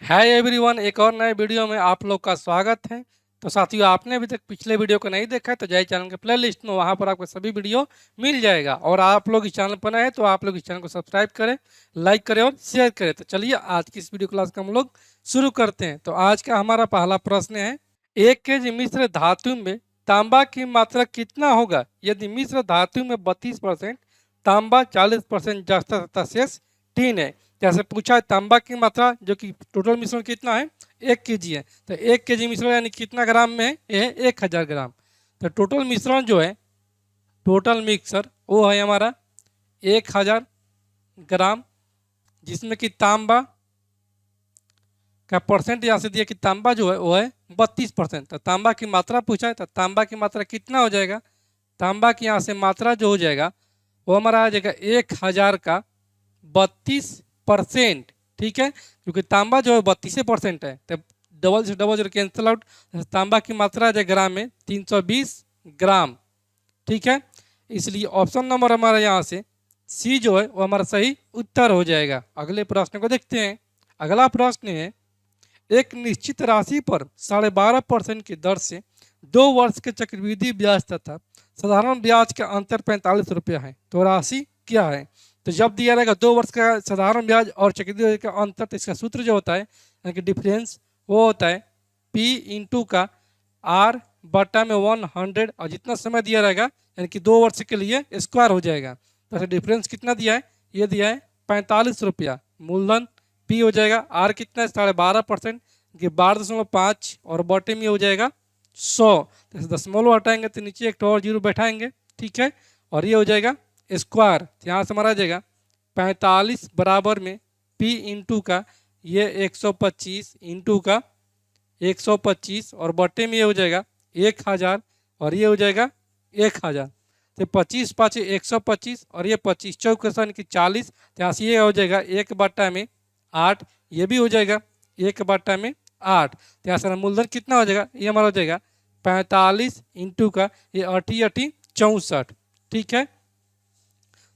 Hi everyone, एक और नए वीडियो में आप लोग का स्वागत है। तो साथियों, आपने अभी तक पिछले वीडियो को नहीं देखा है तो जाइए चैनल के प्ले लिस्ट में, वहाँ पर आपको सभी वीडियो मिल जाएगा। और आप लोग इस चैनल पर नए हैं तो आप लोग इस चैनल को सब्सक्राइब करें, लाइक करें और शेयर करें। तो चलिए आज की इस वीडियो क्लास को हम लोग शुरू करते हैं। तो आज का हमारा पहला प्रश्न है, 1 kg मिश्र धातु में तांबा की मात्रा कितना होगा यदि मिश्र धातु में 32%, तांबा 40% जस्ता तथा शेष 3 है। जैसे पूछा है तांबा की मात्रा जो कि टोटल मिश्रण कितना है, 1 kg है। तो 1 kg मिश्रण यानी कितना ग्राम में है, ये है 1000 ग्राम। तो टोटल मिश्रण जो है, टोटल मिक्सर वो है हमारा 1000 ग्राम, जिसमें कि तांबा का परसेंट यहाँ से दिया कि तांबा जो है वो है 32%। तो तांबा की मात्रा पूछा है, तो तांबा की मात्रा कितना हो जाएगा, तांबा की यहाँ से मात्रा जो हो जाएगा वो हमारा आ जाएगा 1000 का 32%। ठीक है, क्योंकि तांबा जो है 32% है, तो डबल से डबल जो कैंसिल आउट, तांबा की मात्रा जो ग्राम में 320 ग्राम। ठीक है, इसलिए ऑप्शन नंबर हमारा यहाँ से सी जो है वो हमारा सही उत्तर हो जाएगा। अगले प्रश्न को देखते हैं। अगला प्रश्न है, एक निश्चित राशि पर 12.5% की दर से 2 वर्ष के चक्रवृद्धि ब्याज तथा साधारण ब्याज का अंतर 45 रुपया है। तो राशि क्या है? तो जब दिया रहेगा 2 वर्ष का साधारण ब्याज और चक्रवृद्धि ब्याज का अंतर, तो इसका सूत्र जो होता है यानी कि डिफरेंस, वो होता है P इंटू का R बटा में 100, और जितना समय दिया रहेगा यानी कि 2 वर्ष के लिए स्क्वायर हो जाएगा। तो डिफरेंस कितना दिया है, ये दिया है 45 रुपया। मूलधन P हो जाएगा, R कितना है 12.5% कि 12.5, और बटे में हो जाएगा 100। तो दशमलव हटाएंगे तो नीचे एक और जीरो बैठाएंगे। ठीक है, और ये हो जाएगा स्क्वायर, तो यहाँ से हमारा आ जाएगा 45 बराबर में P इंटू का ये 125 इंटू का 125, और बटे में ये हो जाएगा 1000, और ये हो जाएगा 1000। तो 25 5 125, और ये 25 चौक यानी कि 40, तो यहाँ से ये हो जाएगा 1 बटा में 8, ये भी हो जाएगा 1 बटा में 8। तो यहाँ से मूलधन कितना हो जाएगा, ये हमारा हो जाएगा 45 इंटू का ये 80 64। ठीक है,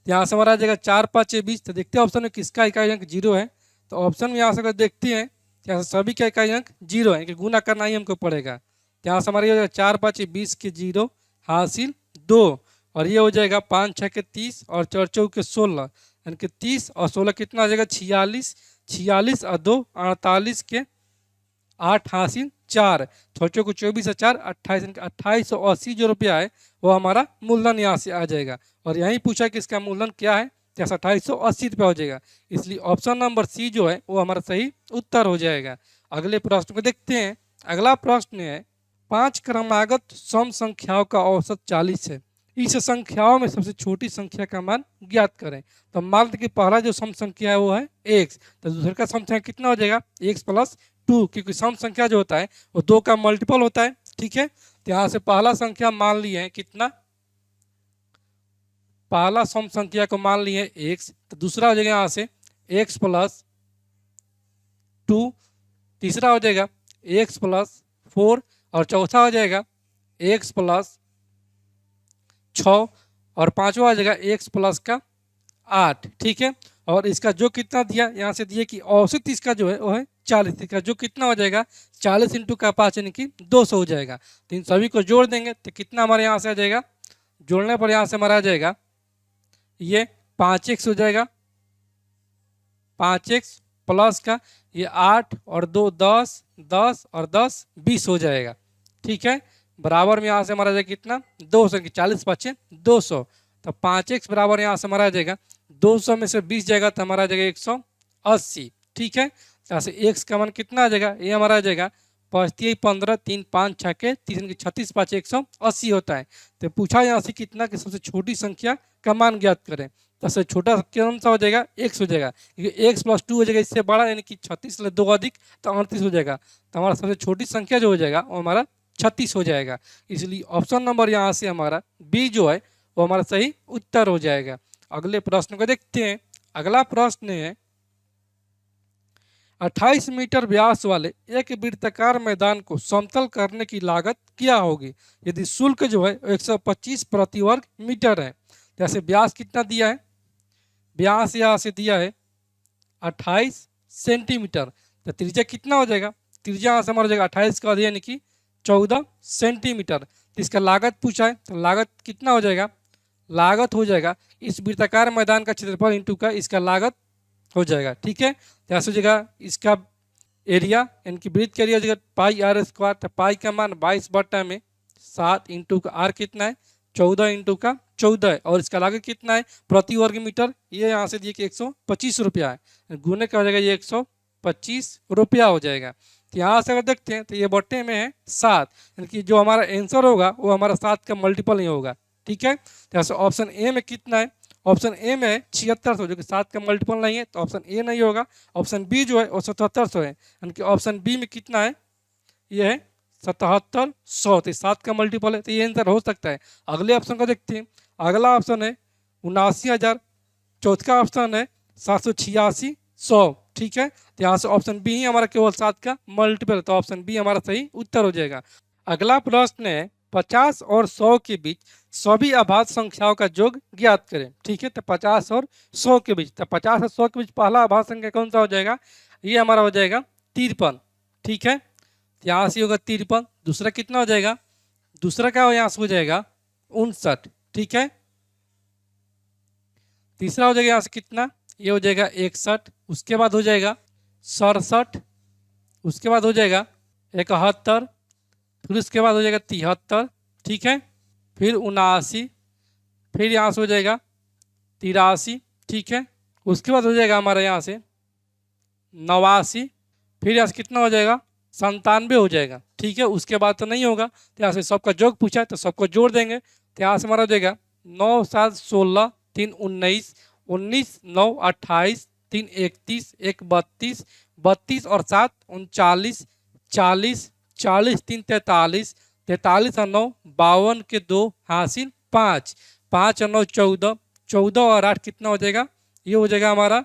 यहाँ से हमारा आ जाएगा 4 5 20। तो देखते हैं ऑप्शन में किसका इकाई अंक 0 है। तो ऑप्शन में यहाँ से अगर देखते हैं, यहाँ से सभी का इकाई अंक 0 है कि गुना करना ही हमको पड़ेगा। यहाँ से हमारा ये हो जाएगा 4 5 20 के 0 हासिल 2, और ये हो जाएगा 5 6 के 30 और 4 4 के 16, यानी कि 30 और 16 कितना आ जाएगा 46, 46 और 2 48 के 8 हासिल 4, छोटे को 24 और 4 28, 2880 जो रुपया है वो हमारा मूलधन यहाँ से आ जाएगा। और यहीं पूछा कि इसका मूलधन क्या है, तो 2880 रुपया हो जाएगा। इसलिए ऑप्शन नंबर सी जो है वो हमारा सही उत्तर हो जाएगा। अगले प्रश्न को देखते हैं। अगला प्रश्न है, 5 क्रमागत सम संख्याओं का औसत 40 है, इस संख्याओं में सबसे छोटी संख्या का मान ज्ञात करें। तो मान लीजिए कि पहला जो सम संख्या है वो है x, तो दूसरे का सम संख्या कितना हो जाएगा x प्लस 2, क्योंकि सम संख्या जो होता है वो 2 का मल्टीपल होता है। ठीक है, तो यहाँ से पहला संख्या मान लिए है कितना, पहला सम संख्या को मान लिए x, तो दूसरा हो जाएगा यहाँ से x प्लस 2, तीसरा हो जाएगा x प्लस 4, और चौथा हो जाएगा x प्लस 6, और पांचवा आ जाएगा x प्लस का 8। ठीक है, और इसका जो कितना दिया यहाँ से दिया कि औसत इसका जो है वो है 40, इसका जो कितना हो जाएगा 40 इंटू का 5 यानी कि 200 हो जाएगा। तो इन सभी को जोड़ देंगे तो कितना हमारे यहाँ से आ जाएगा, जोड़ने पर यहाँ से हमारा आ जाएगा ये 5x हो जाएगा, 5x प्लस का ये 8 और 2 10, 10 और 10 20 हो जाएगा। ठीक है, बराबर में यहाँ से हमारा जाएगा कितना 200 की 40 5 200, तो 5x बराबर यहाँ से हमारा आ जाएगा 200 में से 20 जाएगा तो हमारा आ जाएगा 180। ठीक है, यहाँ से x का मान कितना आ जाएगा, ये हमारा आ जाएगा 5 15 3 5 6 के 3 36 5 180 होता है। तो पूछा यहाँ से कितना कि सबसे छोटी संख्या का मान ज्ञात करें। तो सबसे छोटा कौन सा हो जाएगा, x हो जाएगा, क्योंकि x प्लस 2 हो जाएगा इससे बड़ा, यानी कि 36 ले 2 अधिक तो 38 हो जाएगा। तो हमारा सबसे छोटी संख्या जो हो जाएगा वो हमारा 36 हो जाएगा। इसलिए ऑप्शन नंबर यहाँ से हमारा बी जो है वो हमारा सही उत्तर हो जाएगा। अगले प्रश्न को देखते हैं। अगला प्रश्न है, 28 मीटर व्यास वाले एक वृत्ताकार मैदान को समतल करने की लागत क्या होगी यदि शुल्क जो है 125 प्रति वर्ग मीटर है। जैसे व्यास कितना दिया है, व्यास यहाँ से दिया है 28 सेंटीमीटर, तो त्रिज्या कितना हो जाएगा, त्रिज्या यहाँ से हमारा हो जाएगा 28 का आधा यानी कि 14 सेंटीमीटर। तो इसका लागत पूछा है, तो लागत कितना हो जाएगा, लागत हो जाएगा इस वृत्ताकार मैदान का क्षेत्रफल इंटू का इसका लागत हो जाएगा। ठीक है, तो ऐसा हो जाएगा इसका एरिया यानी कि वृत्त का एरिया हो जाएगा पाई आर स्क्वायर। तो पाई का मान 22/7 इंटू का आर कितना है 14 इंटू का 14 है, और इसका लागत कितना है प्रति वर्ग मीटर, ये यहाँ से दिए कि 125 रुपया है, गुने का हो जाएगा ये 125 रुपया हो जाएगा। तो यहाँ से अगर देखते हैं तो ये बट्टे में है 7, यानी कि जो हमारा आंसर होगा वो हमारा 7 का मल्टीपल ही होगा। ठीक है, तो ऐसे ऑप्शन ए में कितना है, ऑप्शन ए में है 7600 जो कि 7 का मल्टीपल नहीं है, तो ऑप्शन ए नहीं होगा। ऑप्शन बी जो है वो 7700 है, यानी कि ऑप्शन बी में कितना है, ये है 7700, तो 7 का मल्टीपल है, तो ये आंसर हो सकता है। अगले ऑप्शन को देखते हैं, अगला ऑप्शन है 79,000, चौथा ऑप्शन है 786,100। ठीक है, तो यहाँ से ऑप्शन बी ही हमारा केवल 7 का मल्टीपल, तो ऑप्शन बी हमारा सही उत्तर हो जाएगा। अगला प्रश्न है 50 और 100 के बीच सभी अभाज्य संख्याओं का योग ज्ञात करें। ठीक है, तो 50 और 100 के बीच, तो 50 और 100 के बीच पहला अभाज्य संख्या कौन सा हो जाएगा, ये हमारा हो जाएगा 53। ठीक है, यहाँ से होगा 53, दूसरा कितना हो जाएगा, दूसरा क्या हो यहाँ से हो जाएगा 59। ठीक है, तीसरा हो जाएगा यहाँ से कितना, ये हो जाएगा 61, उसके बाद हो जाएगा 67, उसके बाद हो जाएगा 71, फिर उसके बाद हो जाएगा 73। ठीक है, फिर 79, फिर यहाँ से हो जाएगा 83। ठीक है, उसके बाद हो जाएगा हमारा यहाँ से 89, फिर यहाँ से कितना हो जाएगा 97 हो जाएगा। ठीक है, उसके बाद तो नहीं होगा, तो यहाँ से सबका योग पूछा है तो सबको जोड़ देंगे, तो यहाँ से हमारा हो जाएगा 9 7 16 3 19 19 9 28 3 31 1 32 32 और 7 39 40 40 3 43 43 और 9 52 के 2 हासिल 5 5 और 9 14 14 और 8 कितना हो जाएगा, ये हो जाएगा हमारा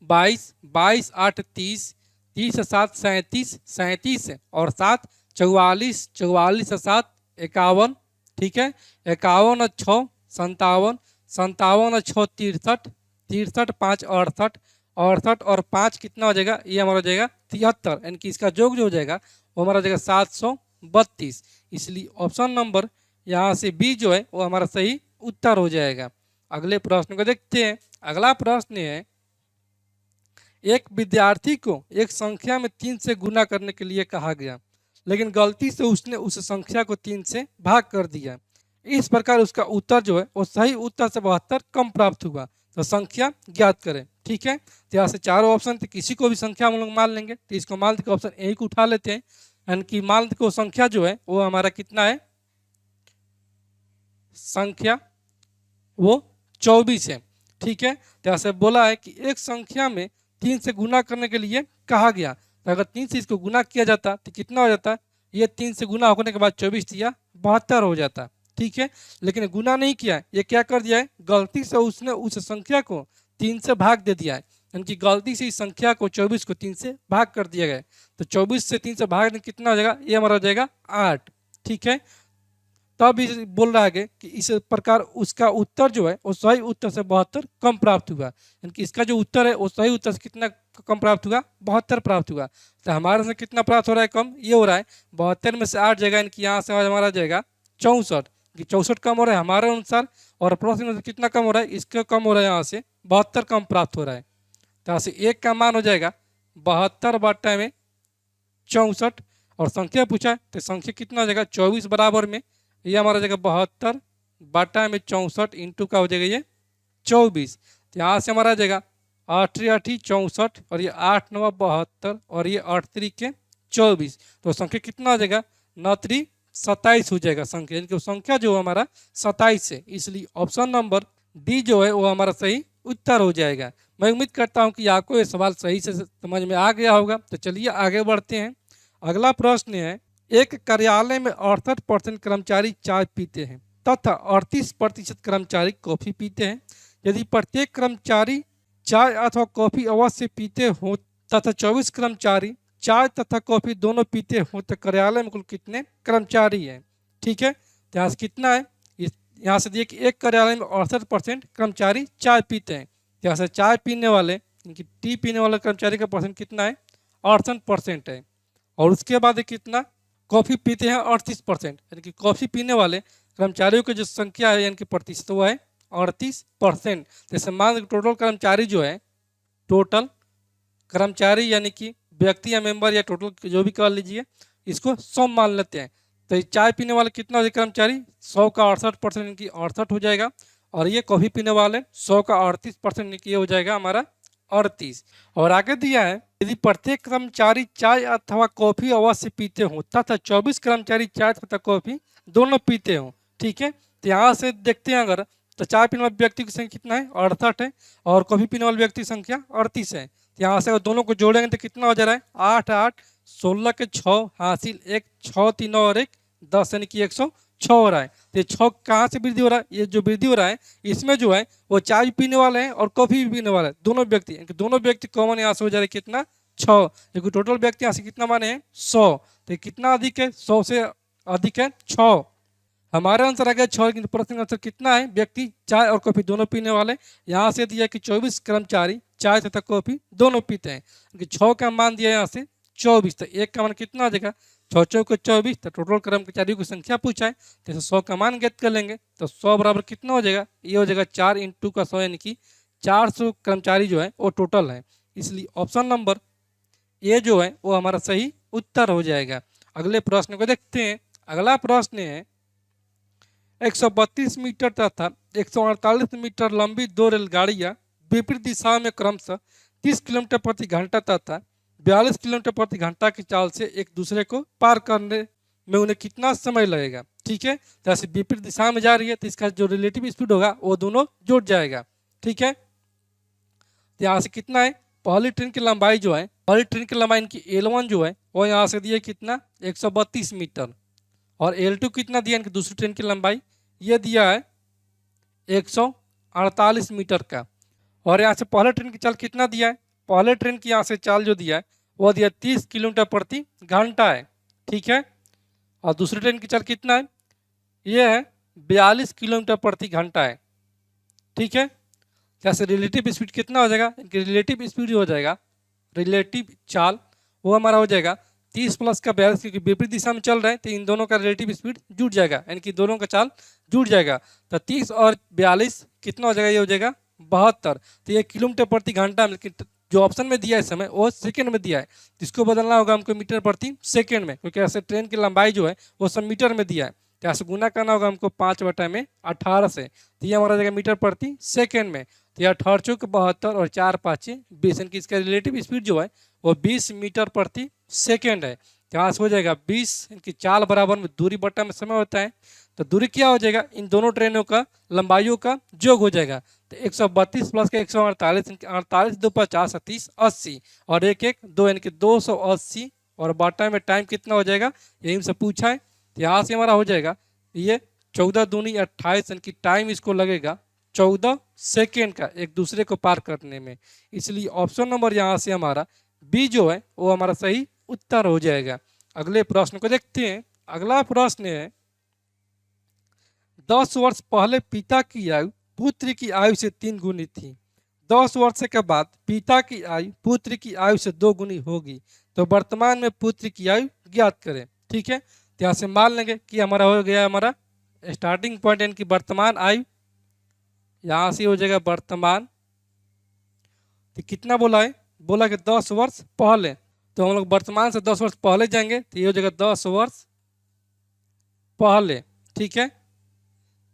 22 22 8 30 30 और 7 37 37 और 7 44 44 और 7 51। ठीक है, 51 और 6 57 57 और 6 63 63 5 68 68 और 5 कितना हो जाएगा, ये हमारा हो जाएगा 73, यानी कि इसका योग जो हो जाएगा वो हमारा हो जाएगा 732। इसलिए ऑप्शन नंबर यहाँ से बी जो है वो हमारा सही उत्तर हो जाएगा। अगले प्रश्न को देखते हैं। अगला प्रश्न है, एक विद्यार्थी को एक संख्या में 3 से गुना करने के लिए कहा गया, लेकिन गलती से उसने उस संख्या को 3 से भाग कर दिया। इस प्रकार उसका उत्तर जो है वो सही उत्तर से 72 कम प्राप्त हुआ, तो संख्या ज्ञात करें। ठीक है, तो यहाँ से चारों ऑप्शन थे, किसी को भी संख्या हम लोग मान लेंगे, तो इसको मान के ऑप्शन ए को उठा लेते हैं, यानी कि मान को संख्या जो है वो हमारा कितना है, संख्या वो 24 है। ठीक है, तो ऐसे बोला है कि एक संख्या में 3 से गुना करने के लिए कहा गया, तो अगर 3 से इसको गुना किया जाता तो कितना हो जाता, ये 3 से गुना होने के बाद 24 या 72 हो जाता। ठीक है, लेकिन गुना नहीं किया, ये क्या कर दिया है, गलती से उसने उस संख्या को 3 से भाग दे दिया है, यानी कि गलती से इस संख्या को 24 को 3 से भाग कर दिया गया। तो 24 से 3 से भाग कितना हो जाएगा, ये हमारा हो जाएगा 8। ठीक है, तब बोल रहा है कि इस प्रकार उसका उत्तर जो है वो सही उत्तर से 72 कम प्राप्त हुआ, यानी कि इसका जो उत्तर है वो सही उत्तर से कितना कम प्राप्त हुआ, 72 प्राप्त हुआ। तो हमारे से कितना प्राप्त हो रहा है, कम, ये हो रहा है 72 में से 8 जाएगा, यानी कि यहाँ से हमारा जाएगा 64, कि 64 कम हो रहा है हमारे अनुसार, और प्रश्न में कितना कम हो रहा है, इसका कम हो रहा है, यहाँ से 72 कम प्राप्त हो रहा है। तो यहाँ से एक का मान हो जाएगा 72 बट्टा में 64, और संख्या पूछा है तो संख्या कितना हो जाएगा 24 बराबर में, ये हमारा जगह 72 बटा में 64 इंटू का हो जाएगा ये 24। तो यहाँ से हमारा आ जाएगा 8 8 64, और ये 8 9 72, और ये 8 3 के 24, तो संख्या कितना हो जाएगा 9 3 27 हो जाएगा संख्या, यानी कि संख्या जो हमारा 27 है। इसलिए ऑप्शन नंबर डी जो है वो हमारा सही उत्तर हो जाएगा। मैं उम्मीद करता हूँ कि आपको ये सवाल सही से समझ में आ गया होगा। तो चलिए आगे बढ़ते हैं। अगला प्रश्न है, एक कार्यालय में 68% कर्मचारी चाय पीते हैं तथा 38% कर्मचारी कॉफ़ी पीते हैं। यदि प्रत्येक कर्मचारी चाय अथवा कॉफ़ी अवश्य पीते हो तथा 24 कर्मचारी चाय तथा कॉफ़ी दोनों पीते हो, तो कार्यालय में कुल कितने कर्मचारी हैं। ठीक है, तो यहाँ से कितना है, यहाँ से देखिए एक कार्यालय में 68% कर्मचारी चाय पीते हैं, यहाँ से चाय पीने वाले इनकी टी पीने वाले कर्मचारी का परसेंट कितना है, 68% है। और उसके बाद कितना, कॉफ़ी पीते हैं 38%, यानी कि कॉफ़ी पीने वाले कर्मचारियों की जो संख्या है यानी कि प्रतिशत वो है 38%। जैसे मान टोटल कर्मचारी जो है, टोटल कर्मचारी यानी कि व्यक्ति या मेंबर या टोटल जो भी कर लीजिए, इसको 100 मान लेते हैं। तो ये चाय पीने वाले कितना हो जाएगा कर्मचारी, 100 का 68% इनकी 68 हो जाएगा। और ये कॉफ़ी पीने वाले 100 का 38% इनकी ये हो जाएगा हमारा 38। और आगे दिया है, यदि प्रत्येक कर्मचारी चाय अथवा कॉफ़ी अवश्य पीते हो तथा 24 कर्मचारी चाय तथा कॉफ़ी दोनों पीते हो। ठीक है, तो यहाँ से देखते हैं अगर, तो चाय पीने वाले व्यक्ति की संख्या कितना है, 68 है, और कॉफ़ी पीने वाले व्यक्ति की संख्या 38 है। तो यहाँ से दोनों को जोड़ेंगे तो कितना हो जा रहा है, 8 8 16 के 6 हासिल 1 6 3 और 1 10 यानी कि 106 हो रहा है। तो ये 6 कहाँ से वृद्धि हो रहा है, ये जो वृद्धि हो रहा है इसमें जो है वो चाय पीने वाले हैं और कॉफ़ी भी पीने वाले हैं, दोनों व्यक्ति, दोनों व्यक्ति कॉमन यहाँ से हो जा रहा है कितना, 6, क्योंकि टोटल व्यक्ति यहाँ से कितना माने हैं 100। तो कितना अधिक है, 100 से अधिक है 6। हमारा आंसर आ गया 6, लेकिन प्रश्न आंसर कितना है, व्यक्ति चाय और कॉफ़ी दोनों पीने वाले। यहाँ से दिया कि 24 कर्मचारी चाय तथा कॉफ़ी दोनों पीते हैं, क्योंकि 6 का मान दिया यहाँ से 24, तो 1 का मान कितना आ जाएगा, 6 चौके 24, तो टोटल कर्मचारियों की संख्या पूछा है, तो 100 का मान ज्ञात कर लेंगे। तो 100 बराबर कितना हो जाएगा, ये हो जाएगा 4 × का 100 यानी कि 400 कर्मचारी जो है वो टोटल है। इसलिए ऑप्शन नंबर ए जो है वो हमारा सही उत्तर हो जाएगा। अगले प्रश्न को देखते हैं। अगला प्रश्न है, 132 मीटर तथा 148 मीटर लंबी 2 रेलगाड़ियां विपरीत दिशा में क्रमशः 30 किलोमीटर प्रति घंटा तथा 42 किलोमीटर प्रति घंटा की चाल से एक दूसरे को पार करने में उन्हें कितना समय लगेगा। ठीक है, जैसे विपरीत दिशा में जा रही है तो इसका जो रिलेटिव स्पीड होगा वो दोनों जुड़ जाएगा। ठीक है, तो यहाँ से कितना है, पहली ट्रेन की लंबाई जो है, पहली ट्रेन की लंबाई इनकी L1 जो है वो यहाँ से दिया कितना, 132 मीटर, और L2 कितना दिया इनकी दूसरी ट्रेन की लंबाई, ये दिया है 148 मीटर का। और यहाँ से पहले ट्रेन की चाल कितना दिया है, पहले ट्रेन की यहाँ से चाल जो दिया है वो दिया 30 किलोमीटर प्रति घंटा है। ठीक है, और दूसरी ट्रेन की चाल कितना है, ये है 42 किलोमीटर प्रति घंटा है। ठीक है, जैसे रिलेटिव स्पीड कितना हो जाएगा, रिलेटिव स्पीड हो जाएगा, रिलेटिव चाल वो हमारा हो जाएगा 30 प्लस का 42, क्योंकि विपरीत दिशा में चल रहे हैं तो इन दोनों का रिलेटिव स्पीड जुड़ जाएगा, यानी कि दोनों का चाल जुड़ जाएगा। तो 30 और 42 कितना हो जाएगा, ये हो जाएगा 72। तो ये किलोमीटर प्रति घंटा में, लेकिन जो ऑप्शन में दिया है समय वो सेकेंड में दिया है, जिसको बदलना होगा हमको मीटर प्रति सेकेंड में, क्योंकि ऐसे ट्रेन की लंबाई जो है वो सब मीटर में दिया है। तो ऐसे गुना करना होगा हमको 5/18 से, तो ये हमारा जाएगा मीटर प्रति सेकेंड में। तो यह 18 चौक 72 और 4 5 20, यानी कि इसका रिलेटिव स्पीड जो है वो 20 मीटर प्रति सेकेंड है। तो यहाँ से हो जाएगा 20, इनकी चाल बराबर में दूरी बटा में समय होता है, तो दूरी क्या हो जाएगा, इन दोनों ट्रेनों का लंबाइयों का योग हो जाएगा। तो 132 प्लस का 148, 48 2 50 30 80, और 1 1 2 यानी कि 280, और बटा में टाइम कितना हो जाएगा, यही से पूछा है। तो यहाँ से हमारा हो जाएगा ये 14 दूनी 28, यानी कि टाइम इसको लगेगा 14 सेकेंड का एक दूसरे को पार करने में। इसलिए ऑप्शन नंबर यहाँ से हमारा बी जो है वो हमारा सही उत्तर हो जाएगा। अगले प्रश्न को देखते हैं। अगला प्रश्न है, 10 वर्ष पहले पिता की आयु पुत्र की आयु से 3 गुनी थी, 10 वर्ष के बाद पिता की आयु पुत्र की आयु से 2 गुनी होगी, तो वर्तमान में पुत्र की आयु ज्ञात करें। ठीक है, तो यहाँ से मान लेंगे कि हमारा हो गया, हमारा स्टार्टिंग पॉइंट यानी कि वर्तमान आयु, यहाँ से हो जाएगा वर्तमान, तो कितना बोला है, बोला कि 10 वर्ष पहले, तो हम लोग वर्तमान से 10 वर्ष पहले जाएंगे, तो ये हो जाएगा 10 वर्ष पहले। ठीक है,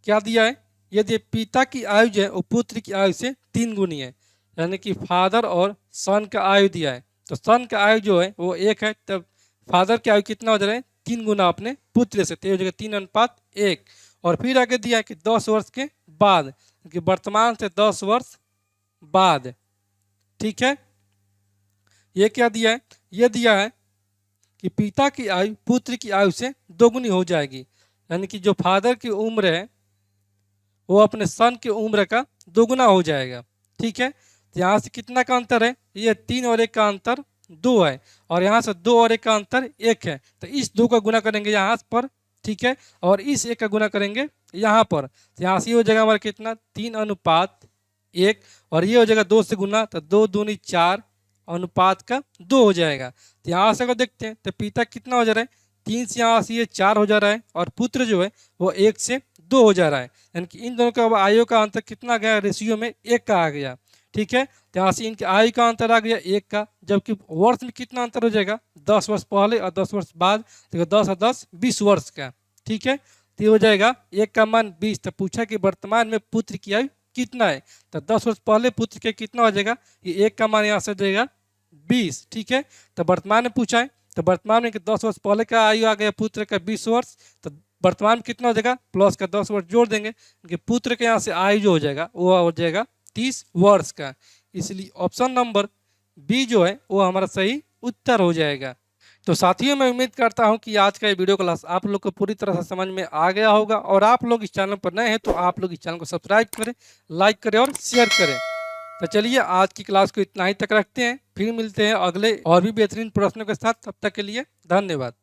क्या दिया है, ये दिया पिता की आयु जो है वो पुत्र की आयु से 3 गुनी है, यानी कि फादर और सन का आयु दिया है। तो सन का आयु जो है वो 1 है, तब फादर की आयु कितना हो जा रहा है, 3 गुना अपने पुत्र से, तो ये हो जाएगा 3:1। और फिर आगे दिया है कि 10 वर्ष के बाद, कि वर्तमान से 10 वर्ष बाद। ठीक है, ये क्या दिया है, ये दिया है कि पिता की आयु पुत्र की आयु से 2 गुनी हो जाएगी, यानी कि जो फादर की उम्र है वो अपने सन की उम्र का 2 गुना हो जाएगा। ठीक है, तो यहाँ से कितना का अंतर है, ये 3 और 1 का अंतर 2 है, और यहाँ से 2 और 1 का अंतर 1 है, तो इस 2 का गुना करेंगे यहाँ पर। ठीक है, और इस 1 का गुना करेंगे यहाँ पर, तो यहाँ से हो जाएगा हमारा कितना, 3:1 1 और ये हो जाएगा 2 से गुना, तो 2 दूनी 4 अनुपात का 2 हो जाएगा। तो यहाँ से अगर देखते हैं तो पिता कितना हो जा रहा है, 3 से यहाँ से ये 4 हो जा रहा है और पुत्र जो है वो 1 से 2 हो जा रहा है। यानी कि इन दोनों का अब आयु का अंतर कितना गया, रेशियो में 1 का आ गया। ठीक है, तो यहाँ से इनके आयु का अंतर आ गया 1 का, जबकि वर्ष में कितना अंतर हो जाएगा, 10 वर्ष पहले और 10 वर्ष बाद, तो 10 और 10 20 वर्ष का। ठीक है, तो ये हो जाएगा 1 का मान 20। तो पूछा कि वर्तमान में पुत्र की आयु कितना है, तो 10 वर्ष पहले पुत्र के कितना हो जाएगा, ये 1 का मान यहाँ से जाएगा 20। ठीक है, तो वर्तमान में पूछा है, तो वर्तमान में 10 वर्ष पहले का आयु आ गया पुत्र का 20 वर्ष, तो वर्तमान में कितना हो जाएगा, प्लस का 10 वर्ष जोड़ देंगे, क्योंकि पुत्र के यहाँ से आयु जो हो जाएगा वो हो जाएगा 30 वर्ष का। इसलिए ऑप्शन नंबर बी जो है वो हमारा सही उत्तर हो जाएगा। तो साथियों, मैं उम्मीद करता हूं कि आज का ये वीडियो क्लास आप लोग को पूरी तरह से समझ में आ गया होगा, और आप लोग इस चैनल पर नए हैं तो आप लोग इस चैनल को सब्सक्राइब करें, लाइक करें और शेयर करें। तो चलिए आज की क्लास को इतना ही तक रखते हैं, फिर मिलते हैं अगले और भी बेहतरीन प्रश्नों के साथ। तब तक के लिए धन्यवाद।